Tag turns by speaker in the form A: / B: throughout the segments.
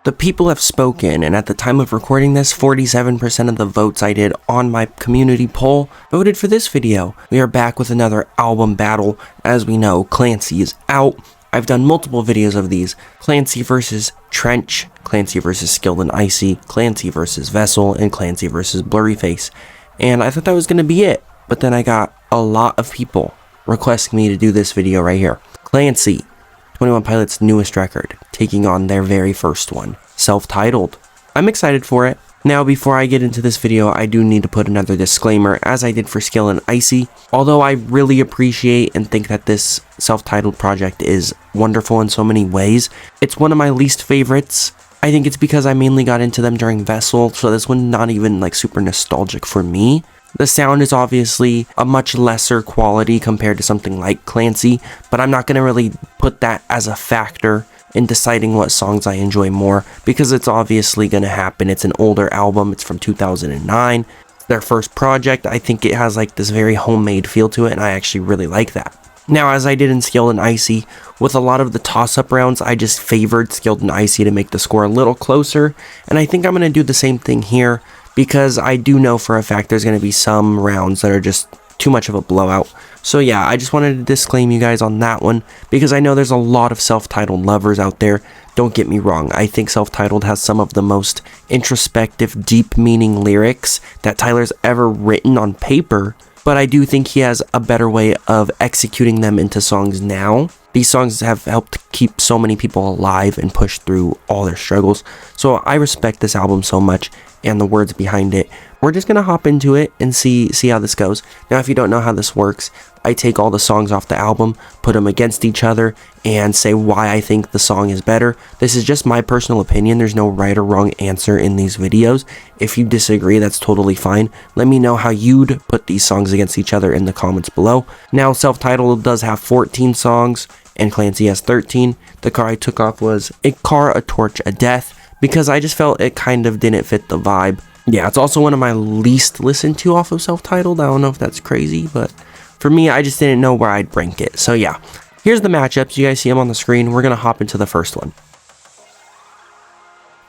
A: The people have spoken, and at the time of recording this, 47% of the votes I did on my community poll voted for this video. We are back with another album battle. As we know, Clancy is out. I've done multiple videos of these. Clancy versus Trench, Clancy versus Skilled and Icy, Clancy versus Vessel, and Clancy versus Blurryface. And I thought that was going to be it, but then I got a lot of people requesting me to do this video right here. Clancy, 21 Pilots' newest record, taking on their very first one, self-titled. I'm excited for it. Now, before I get into this video, I do need to put another disclaimer, as I did for Skill and Icy. Although I really appreciate and think that this self-titled project is wonderful in so many ways, it's one of my least favorites. I think it's because I mainly got into them during Vessel, so this one's not even like super nostalgic for me. The sound is obviously a much lesser quality compared to something like Clancy, but I'm not going to really put that as a factor in deciding what songs I enjoy more, because it's obviously going to happen. It's an older album, it's from 2009, it's their first project. I think it has like this very homemade feel to it, and I actually really like that. Now, as I did in Skilled and Icy, with a lot of the toss-up rounds, I just favored Skilled and Icy to make the score a little closer, and I think I'm going to do the same thing here, because I do know for a fact there's going to be some rounds that are just too much of a blowout. So yeah, I just wanted to disclaim you guys on that one, because I know there's a lot of self-titled lovers out there. Don't get me wrong, I think self-titled has some of the most introspective, deep meaning lyrics that Tyler's ever written on paper, but I do think he has a better way of executing them into songs now. These songs have helped keep so many people alive and push through all their struggles. So I respect this album so much and the words behind it. We're just going to hop into it and see how this goes. Now, if you don't know how this works, I take all the songs off the album, put them against each other, and say why I think the song is better. This is just my personal opinion. There's no right or wrong answer in these videos. If you disagree, that's totally fine. Let me know how you'd put these songs against each other in the comments below. Now, self-titled does have 14 songs, and Clancy has 13. The car I took off was A Car, a Torch, a Death, because I just felt it kind of didn't fit the vibe. Yeah, it's also one of my least listened to off of self-titled. I don't know if that's crazy, but for me, I just didn't know where I'd rank it. So yeah, here's the matchups. You guys see them on the screen. We're going to hop into the first one.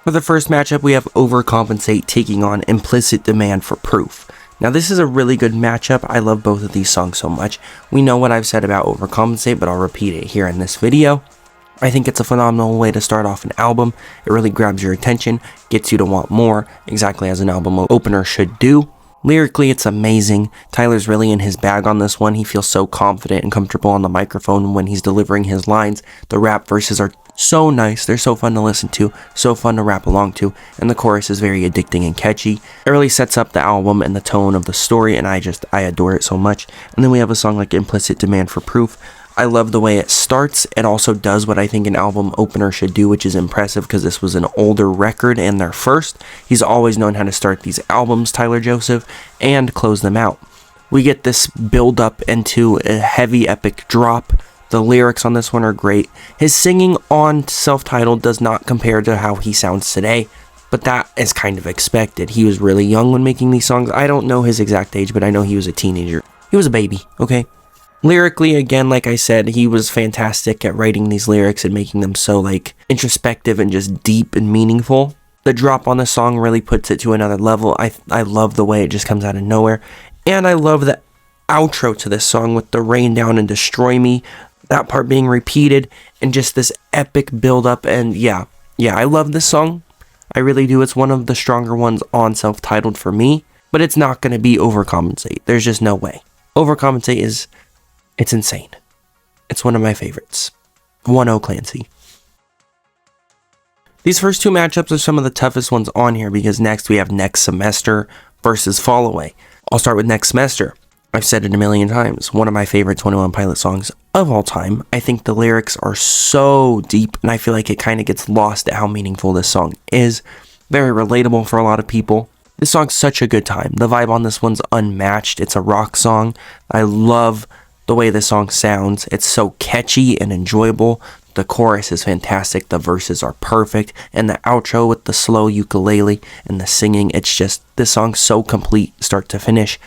A: For the first matchup, we have Overcompensate taking on Implicit Demand for Proof. Now, this is a really good matchup. I love both of these songs so much. We know what I've said about Overcompensate, but I'll repeat it here in this video. I think it's a phenomenal way to start off an album. It really grabs your attention, gets you to want more, exactly as an album opener should do. Lyrically, it's amazing. Tyler's really in his bag on this one. He feels so confident and comfortable on the microphone when he's delivering his lines. The rap verses are so nice. They're so fun to listen to, so fun to rap along to, and the chorus is very addicting and catchy. It really sets up the album and the tone of the story, and I adore it so much. And then we have a song like Implicit Demand for Proof. I love the way it starts. It also does what I think an album opener should do, which is impressive because this was an older record and their first. He's always known how to start these albums, Tyler Joseph, and close them out. We get this build up into a heavy epic drop. The lyrics on this one are great. His singing on self-titled does not compare to how he sounds today, but that is kind of expected. He was really young when making these songs. I don't know his exact age, but I know he was a teenager. He was a baby, okay? Lyrically, again, like I said, he was fantastic at writing these lyrics and making them so, like, introspective and just deep and meaningful. The drop on the song really puts it to another level. I love the way it just comes out of nowhere. And I love the outro to this song with the Rain Down and Destroy Me, that part being repeated, and just this epic build-up. And yeah, I love this song. I really do. It's one of the stronger ones on self-titled for me, but it's not going to be Overcompensate. There's just no way. Overcompensate it's insane. It's one of my favorites. 1-0 Clancy. These first two matchups are some of the toughest ones on here because next we have Next Semester versus Fall Away. I'll start with Next Semester. I've said it a million times. One of my favorite 21 Pilot songs of all time. I think the lyrics are so deep and I feel like it kind of gets lost at how meaningful this song is. Very relatable for a lot of people. This song's such a good time. The vibe on this one's unmatched. It's a rock song. I love the way the song sounds. It's so catchy and enjoyable. The chorus is fantastic. The verses are perfect. And the outro with the slow ukulele and the singing, it's just, this song's so complete start to finish.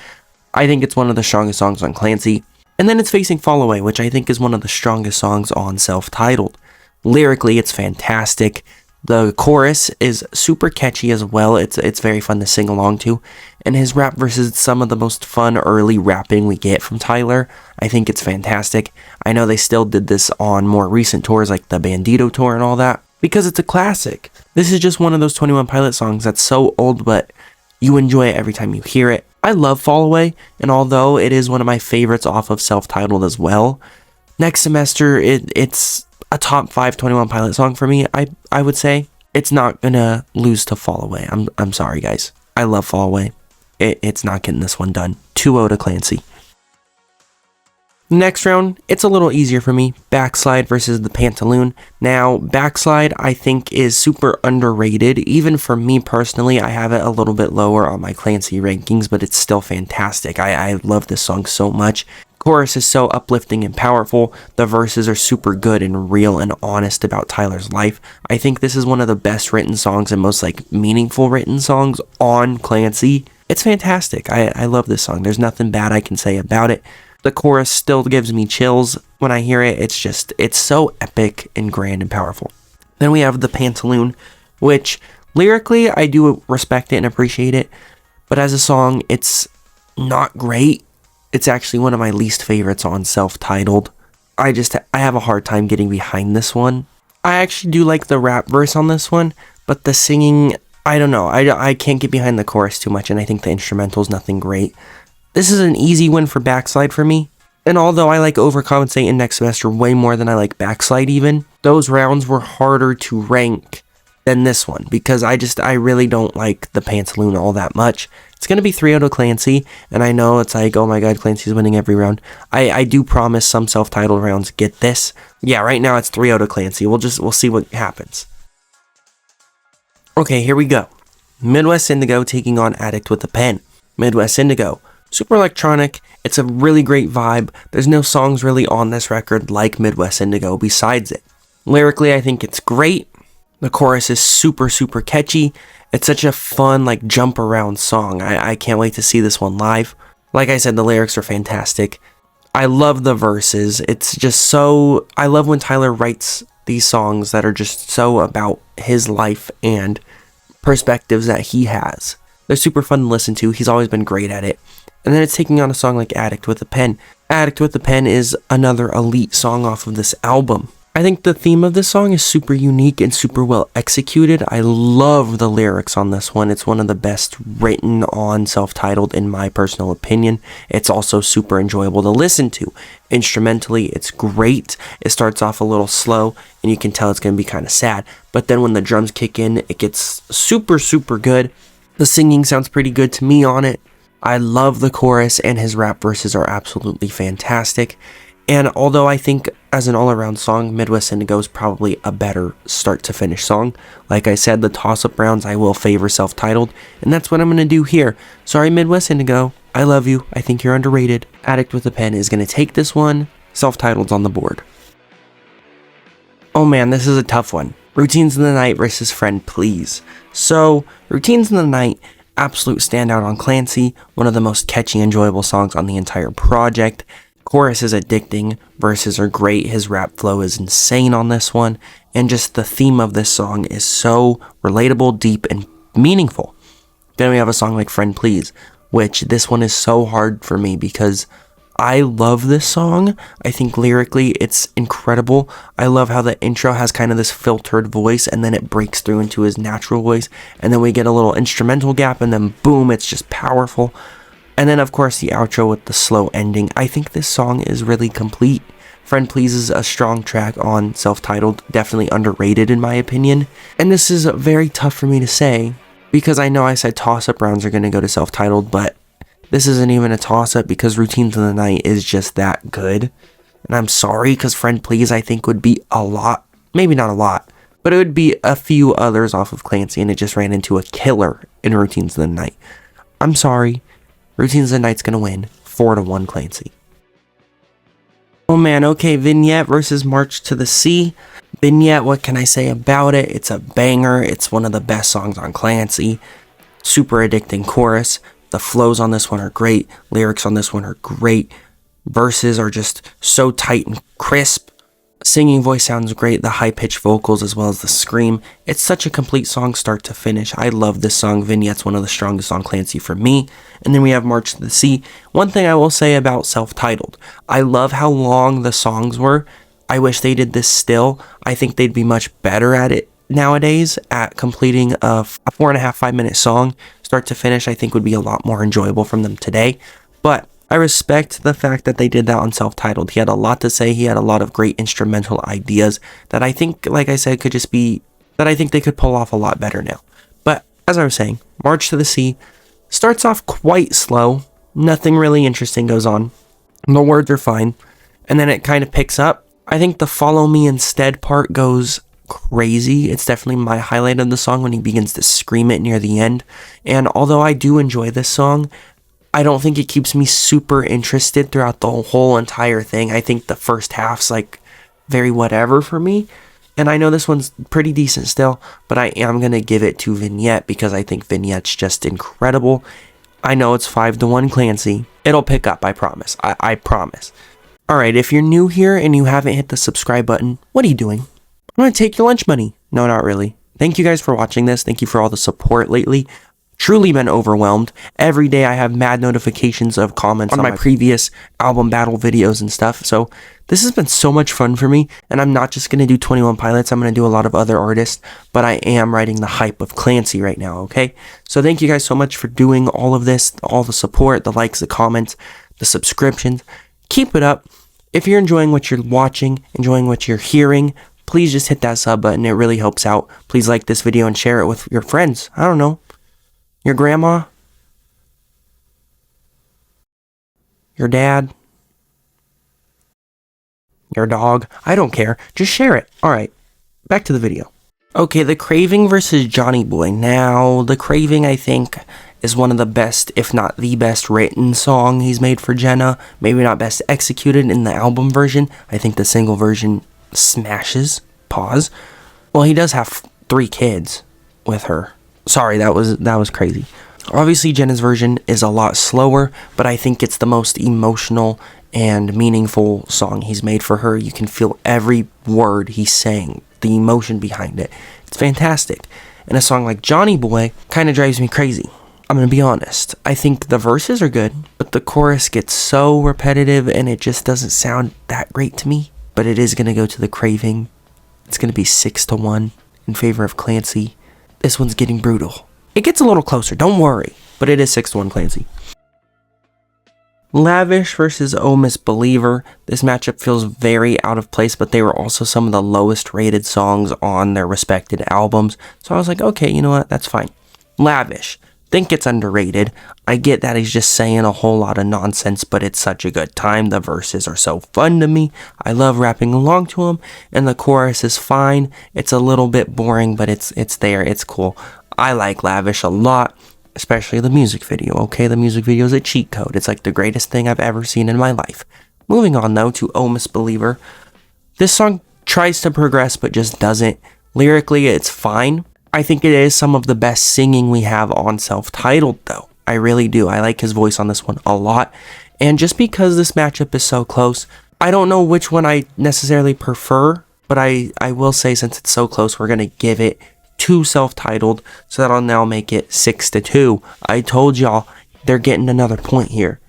A: I think it's one of the strongest songs on Clancy. And then it's facing Fall Away, which I think is one of the strongest songs on self-titled. Lyrically, it's fantastic. The chorus is super catchy as well. It's very fun to sing along to. And his rap versus some of the most fun early rapping we get from Tyler. I think it's fantastic. I know they still did this on more recent tours like the Bandito tour and all that, because it's a classic. This is just one of those 21 Pilot songs that's so old, but you enjoy it every time you hear it. I love Fall Away, and although it is one of my favorites off of Self-Titled as well, Next Semester, it's a top 5 21 Pilot song for me. I would say it's not gonna lose to Fall Away. I'm sorry, guys. I love Fall Away. It's not getting this one done. 2-0 to Clancy. Next round, it's a little easier for me. Backslide versus the Pantaloon. Now, Backslide, I think, is super underrated. Even for me personally, I have it a little bit lower on my Clancy rankings, but it's still fantastic. I love this song so much. Chorus is so uplifting and powerful. The verses are super good and real and honest about Tyler's life. I think this is one of the best written songs and most meaningful written songs on Clancy. It's fantastic. I love this song. There's nothing bad I can say about it. The chorus still gives me chills when I hear it. It's so epic and grand and powerful. Then we have the Pantaloon, which lyrically I do respect it and appreciate it, but as a song, it's not great. It's actually one of my least favorites on Self-Titled. I have a hard time getting behind this one. I actually do like the rap verse on this one, but the singing, I don't know. I can't get behind the chorus too much, and I think the instrumental is nothing great. This is an easy win for Backslide for me. And although I like Overcompensate in Next Semester way more than I like Backslide even, those rounds were harder to rank than this one, because I really don't like the Pantaloon all that much. It's going to be 3-0 to Clancy, and I know it's oh my god, Clancy's winning every round. I do promise some Self-Titled rounds get this. Yeah, right now it's 3-0 to Clancy. We'll see what happens. Okay, here we go. Midwest Indigo taking on Addict with a Pen. Midwest Indigo. Super electronic. It's a really great vibe. There's no songs really on this record like Midwest Indigo besides it. Lyrically, I think it's great. The chorus is super, super catchy. It's such a fun, jump around song. I can't wait to see this one live. Like I said, the lyrics are fantastic. I love the verses. It's just so... I love when Tyler writes these songs that are just so about his life and perspectives that he has. They're super fun to listen to. He's always been great at it. And then it's taking on a song like Addict with a Pen. Addict with a Pen is another elite song off of this album. I think the theme of this song is super unique and super well executed. I love the lyrics on this one. It's one of the best written on Self-Titled in my personal opinion. It's also super enjoyable to listen to. Instrumentally, it's great. It starts off a little slow and you can tell it's going to be kind of sad. But then when the drums kick in, it gets super, super good. The singing sounds pretty good to me on it. I love the chorus, and his rap verses are absolutely fantastic. And although I think as an all-around song, Midwest Indigo is probably a better start-to-finish song, like I said, the toss-up rounds I will favor Self-Titled, and that's what I'm going to do here. Sorry, Midwest Indigo. I love you. I think you're underrated. Addict with a Pen is going to take this one. Self-Titled's on the board. Oh man, this is a tough one. Routines in the Night versus Friend Please. So, Routines in the Night, absolute standout on Clancy, one of the most catchy, enjoyable songs on the entire project. Chorus is addicting, verses are great, his rap flow is insane on this one, and just the theme of this song is so relatable, deep, and meaningful. Then we have a song like Friend Please, which this one is so hard for me because I love this song. I think lyrically it's incredible. I love how the intro has kind of this filtered voice and then it breaks through into his natural voice, and then we get a little instrumental gap and then boom, it's just powerful. And then of course the outro with the slow ending. I think this song is really complete. Friend Please is a strong track on Self-Titled, definitely underrated in my opinion. And this is very tough for me to say because I know I said toss-up rounds are going to go to Self-Titled, but this isn't even a toss-up because Routines in the Night is just that good. And I'm sorry because Friend Please I think would be a lot, maybe not a lot, but it would be a few others off of Clancy, and it just ran into a killer in Routines in the Night. I'm sorry. Routines in the Night's going to win 4-1 Clancy. Oh man, okay, Vignette versus March to the Sea. Vignette, what can I say about it? It's a banger. It's one of the best songs on Clancy. Super addicting chorus. The flows on this one are great. Lyrics on this one are great. Verses are just so tight and crisp. Singing voice sounds great, the high-pitched vocals as well as the scream. It's such a complete song start to finish. I love this song. Vignette's one of the strongest on Clancy for me. And then we have March to the Sea. One thing I will say about self-titled, I love how long the songs were. I wish they did this still. I think they'd be much better at it nowadays, at completing a 4.5, 5-minute song start to finish. I think would be a lot more enjoyable from them today. But I respect the fact that they did that on self-titled. He had a lot to say. He had a lot of great instrumental ideas that I think, like I said, could just be, that I think they could pull off a lot better now. But as I was saying, March to the Sea starts off quite slow. Nothing really interesting goes on. The words are fine. And then it kind of picks up. I think the Follow Me Instead part goes crazy. It's definitely my highlight of the song when he begins to scream it near the end. And although I do enjoy this song, I don't think it keeps me super interested throughout the whole entire thing. I think the first half's like very whatever for me. And I know this one's pretty decent still, but I am going to give it to Vignette because I think Vignette's just incredible. I know it's 5-1 Clancy. It'll pick up, I promise. I promise. Alright, if you're new here and you haven't hit the subscribe button, what are you doing? I'm going to take your lunch money. No, not really. Thank you guys for watching this. Thank you for all the support lately. Truly been overwhelmed. Every day I have mad notifications of comments on my previous album battle videos and stuff. So this has been so much fun for me. And I'm not just going to do 21 Pilots. I'm going to do a lot of other artists. But I am riding the hype of Clancy right now, okay? So thank you guys so much for doing all of this. All the support, the likes, the comments, the subscriptions. Keep it up. If you're enjoying what you're watching, enjoying what you're hearing, please just hit that sub button. It really helps out. Please like this video and share it with your friends. I don't know. Your grandma? Your dad? Your dog? I don't care. Just share it. Alright, back to the video. Okay, the Craving versus Johnny Boy. Now, the Craving, I think, is one of the best, if not the best written song he's made for Jenna. Maybe not best executed in the album version. I think the single version smashes. Pause. Well, he does have 3 kids with her. Sorry, that was crazy. Obviously, Jenna's version is a lot slower, but I think it's the most emotional and meaningful song he's made for her. You can feel every word he's saying, the emotion behind it. It's fantastic. And a song like Johnny Boy kind of drives me crazy. I'm going to be honest. I think the verses are good, but the chorus gets so repetitive and it just doesn't sound that great to me. But it is going to go to the Craving. It's going to be 6-1 in favor of Clancy. This one's getting brutal. It gets a little closer, don't worry. But it is 6-1 Clancy. Lavish versus Oh Misbeliever. This matchup feels very out of place, but they were also some of the lowest rated songs on their respected albums. So I was like, okay, you know what? That's fine. Lavish. Think it's underrated. I get that he's just saying a whole lot of nonsense, but it's such a good time. The verses are so fun to me. I love rapping along to them, and the chorus is fine. It's a little bit boring, but it's there. It's cool. I like Lavish a lot, especially the music video. Okay, the music video is a cheat code. It's like the greatest thing I've ever seen in my life. Moving on, though, to Oh Misbeliever. This song tries to progress, but just doesn't. Lyrically, it's fine. I think it is some of the best singing we have on self-titled, though. I really do. I like his voice on this one a lot. And just because this matchup is so close, I don't know which one I necessarily prefer, but I will say since it's so close, we're going to give it to self-titled, so that'll now make it 6-2. I told y'all, they're getting another point here.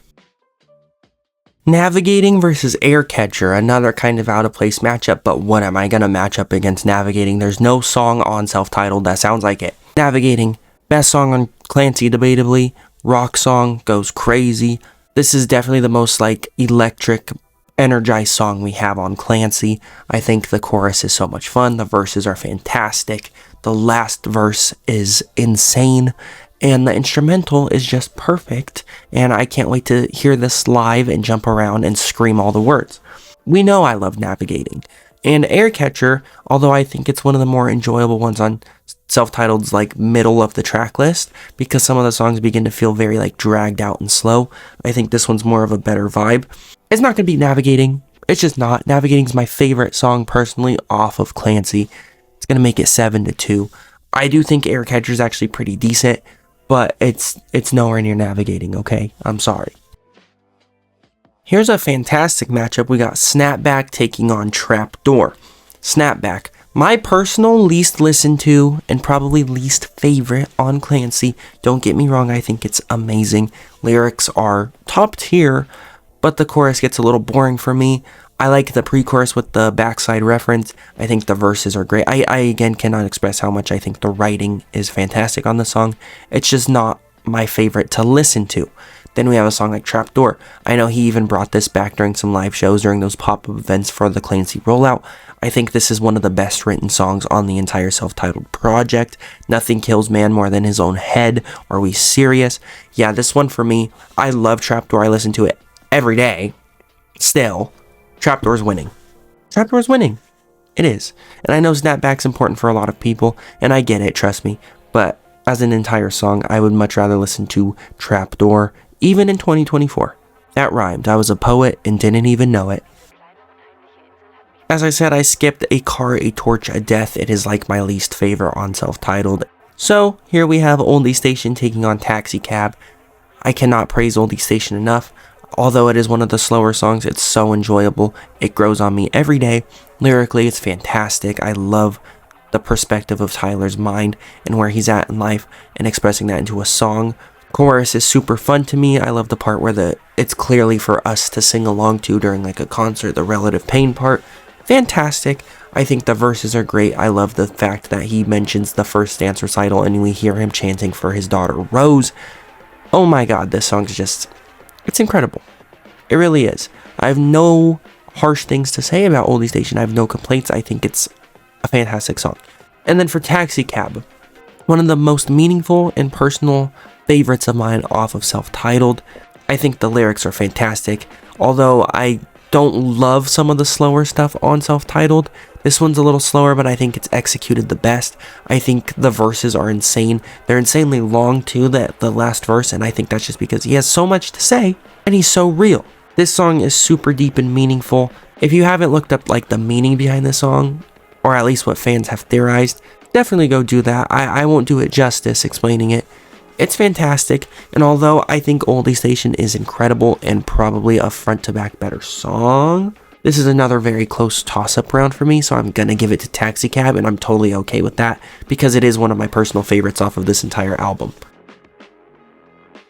A: Navigating versus Aircatcher, another kind of out of place matchup, but what am I going to match up against Navigating? There's no song on self-titled that sounds like it. Navigating, best song on Clancy debatably, rock song, goes crazy. This is definitely the most like electric, energized song we have on Clancy. I think the chorus is so much fun, the verses are fantastic, the last verse is insane, and the instrumental is just perfect, and I can't wait to hear this live and jump around and scream all the words. We know I love Navigating. And Aircatcher, although I think it's one of the more enjoyable ones on self-titled's like middle of the track list, because some of the songs begin to feel very like dragged out and slow, I think this one's more of a better vibe. It's not going to be Navigating. It's just not. Navigating's my favorite song personally off of Clancy. It's going to make it 7-2. I do think Aircatcher's actually pretty decent, but it's nowhere near Navigating, okay? I'm sorry. Here's a fantastic matchup. We got Snapback taking on Trapdoor. Snapback, my personal least listened to and probably least favorite on Clancy. Don't get me wrong, I think it's amazing. Lyrics are top tier, but the chorus gets a little boring for me. I like the pre-chorus with the Backslide reference. I think the verses are great. I again cannot express how much I think the writing is fantastic on the song. It's just not my favorite to listen to. Then we have a song like Trapdoor. I know he even brought this back during some live shows during those pop-up events for the Clancy rollout. I think this is one of the best written songs on the entire self-titled project. Nothing kills man more than his own head. Are we serious? Yeah, this one for me, I love Trapdoor. I listen to it every day. Still, Trapdoor's winning. Trapdoor's winning. It is. And I know Snapback's important for a lot of people, and I get it, trust me. But as an entire song, I would much rather listen to Trapdoor, even in 2024. That rhymed. I was a poet and didn't even know it. As I said, I skipped A Car, A Torch, A Death. It is like my least favorite on self-titled. So, here we have Oldie Station taking on Taxi Cab. I cannot praise Oldie Station enough. Although it is one of the slower songs, it's so enjoyable. It grows on me every day. Lyrically, it's fantastic. I love the perspective of Tyler's mind and where he's at in life and expressing that into a song. Chorus is super fun to me. I love the part where it's clearly for us to sing along to during like a concert, the relative pain part. Fantastic. I think the verses are great. I love the fact that he mentions the first dance recital and we hear him chanting for his daughter Rose. Oh my god, this song's just, it's incredible. It really is. I have no harsh things to say about Oldie Station. I have no complaints. I think it's a fantastic song. And then for Taxi Cab, one of the most meaningful and personal favorites of mine off of self-titled. I think the lyrics are fantastic. Although I don't love some of the slower stuff on self-titled, this one's a little slower, but I think it's executed the best. I think the verses are insane. They're insanely long too, the last verse, and I think that's just because he has so much to say and he's so real. This song is super deep and meaningful. If you haven't looked up like the meaning behind the song, or at least what fans have theorized, definitely go do that. I won't do it justice explaining it. It's fantastic, and although I think Oldie Station is incredible and probably a front-to-back better song, this is another very close toss-up round for me, so I'm gonna give it to Taxi Cab, and I'm totally okay with that, because it is one of my personal favorites off of this entire album.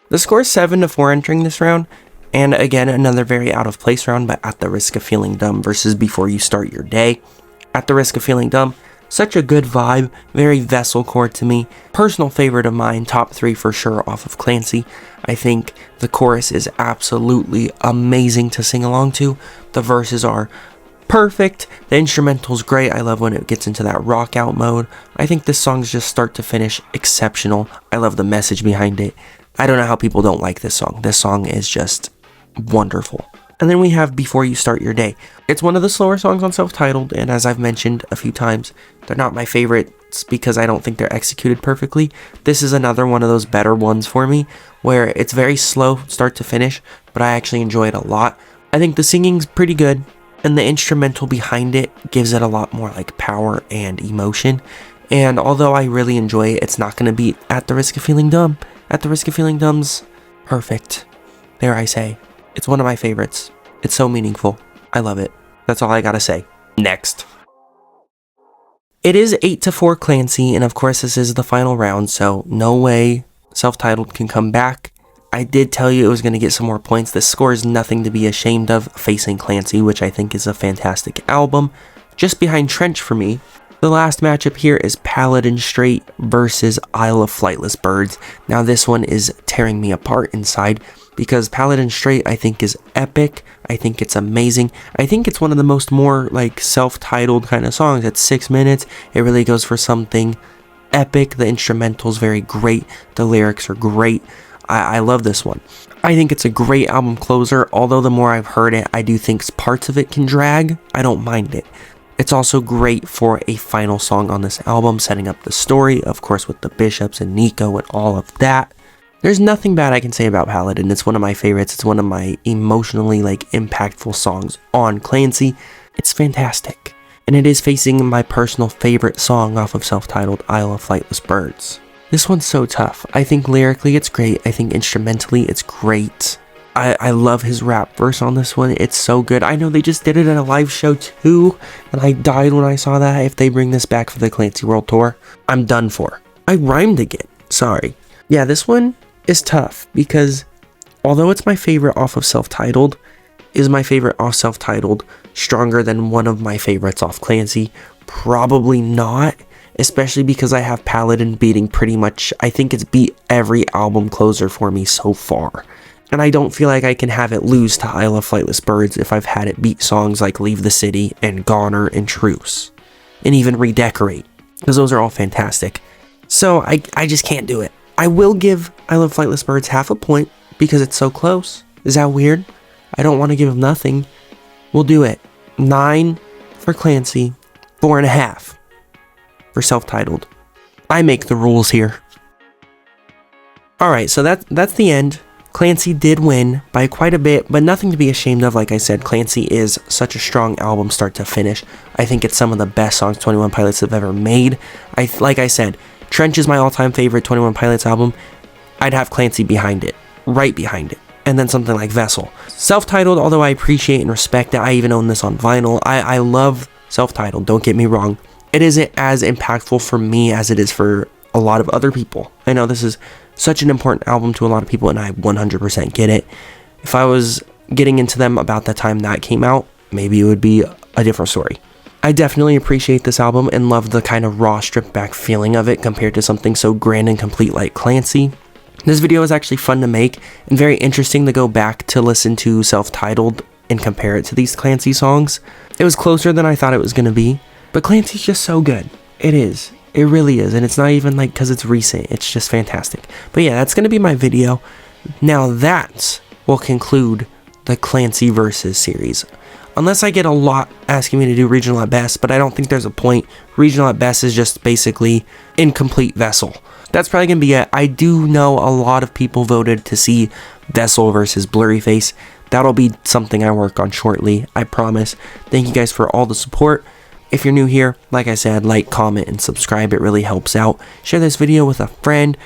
A: The score is 7-4 entering this round, and again, another very out-of-place round, but At the Risk of Feeling Dumb versus Before You Start Your Day. At the Risk of Feeling Dumb, such a good vibe, very vessel chord to me. Personal favorite of mine, top 3 for sure off of Clancy. I think the chorus is absolutely amazing to sing along to. The verses are perfect. The instrumental's great. I love when it gets into that rock out mode. I think this song's just start to finish exceptional. I love the message behind it. I don't know how people don't like this song. This song is just wonderful. And then we have Before You Start Your Day. It's one of the slower songs on self-titled, and as I've mentioned a few times, they're not my favorites because I don't think they're executed perfectly. This is another one of those better ones for me, where it's very slow start to finish, but I actually enjoy it a lot. I think the singing's pretty good, and the instrumental behind it gives it a lot more like power and emotion. And although I really enjoy it, it's not going to beat At the Risk of Feeling Dumb. At the Risk of Feeling Dumb's perfect. There I say. It's one of my favorites. It's so meaningful. I love it. That's all I gotta say. Next. It is 8-4 Clancy, and of course this is the final round, so no way self-titled can come back. I did tell you it was going to get some more points. This score is nothing to be ashamed of, facing Clancy, which I think is a fantastic album. Just behind Trench for me. The last matchup here is Paladin Straight versus Isle of Flightless Birds. Now this one is tearing me apart inside, because Paladin Straight I think is epic. I think it's amazing. I think it's one of the more like self-titled kind of songs. It's 6 minutes. It really goes for something epic. The instrumental's very great. The lyrics are great. I love this one. I think it's a great album closer. Although the more I've heard it, I do think parts of it can drag. I don't mind it. It's also great for a final song on this album, setting up the story, of course, with the Bishops and Nico and all of that. There's nothing bad I can say about Paladin. It's one of my favorites. It's one of my emotionally impactful songs on Clancy. It's fantastic. And it is facing my personal favorite song off of self-titled Isle of Flightless Birds. This one's so tough. I think lyrically it's great. I think instrumentally it's great. I love his rap verse on this one. It's so good. I know they just did it at a live show too, and I died when I saw that. If they bring this back for the Clancy World Tour, I'm done for. I rhymed again. Sorry. Yeah, this one is tough because although it's my favorite off of Self-Titled, is my favorite off Self-Titled stronger than one of my favorites off Clancy? Probably not, especially because I have Paladin beating pretty much, I think it's beat every album closer for me so far. And I don't feel like I can have it lose to I Love Flightless Birds if I've had it beat songs like Leave the City and Goner and Truce. And even Redecorate, because those are all fantastic. So I just can't do it. I will give I Love Flightless Birds half a point because it's so close. Is that weird? I don't want to give him nothing. We'll do it. 9 for Clancy, 4.5 for Self-Titled. I make the rules here. Alright, so that's the end. Clancy did win by quite a bit, but nothing to be ashamed of. Like I said, Clancy is such a strong album start to finish. I think it's some of the best songs 21 Pilots have ever made. Like I said, Trench is my all-time favorite 21 Pilots album. I'd have Clancy behind it, right behind it. And then something like Vessel. Self-Titled, although I appreciate and respect it, I even own this on vinyl. I love Self-Titled, don't get me wrong. It isn't as impactful for me as it is for a lot of other people. I know this is such an important album to a lot of people, and I 100% get it. If I was getting into them about the time that came out, maybe it would be a different story. I definitely appreciate this album and love the kind of raw, stripped back feeling of it compared to something so grand and complete like Clancy. This video is actually fun to make and very interesting to go back to listen to Self-Titled and compare it to these Clancy songs. It was closer than I thought it was going to be, but Clancy's just so good. It is. It really is, and it's not even like because it's recent. It's just fantastic. But yeah, that's going to be my video. Now that will conclude the Clancy Versus series. Unless I get a lot asking me to do regional at best, but I don't think there's a point. Regional at best is just basically incomplete Vessel. That's probably going to be it. I do know a lot of people voted to see Vessel versus Blurry Face. That'll be something I work on shortly, I promise. Thank you guys for all the support. If you're new here, like I said, like, comment, and subscribe. It really helps out. Share this video with a friend,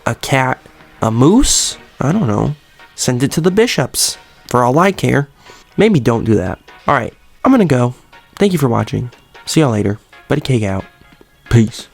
A: a cat, a moose. I don't know. Send it to the bishops. For all I care. Maybe don't do that. Alright, I'm gonna go. Thank you for watching. See y'all later. Buddy Cake out. Peace.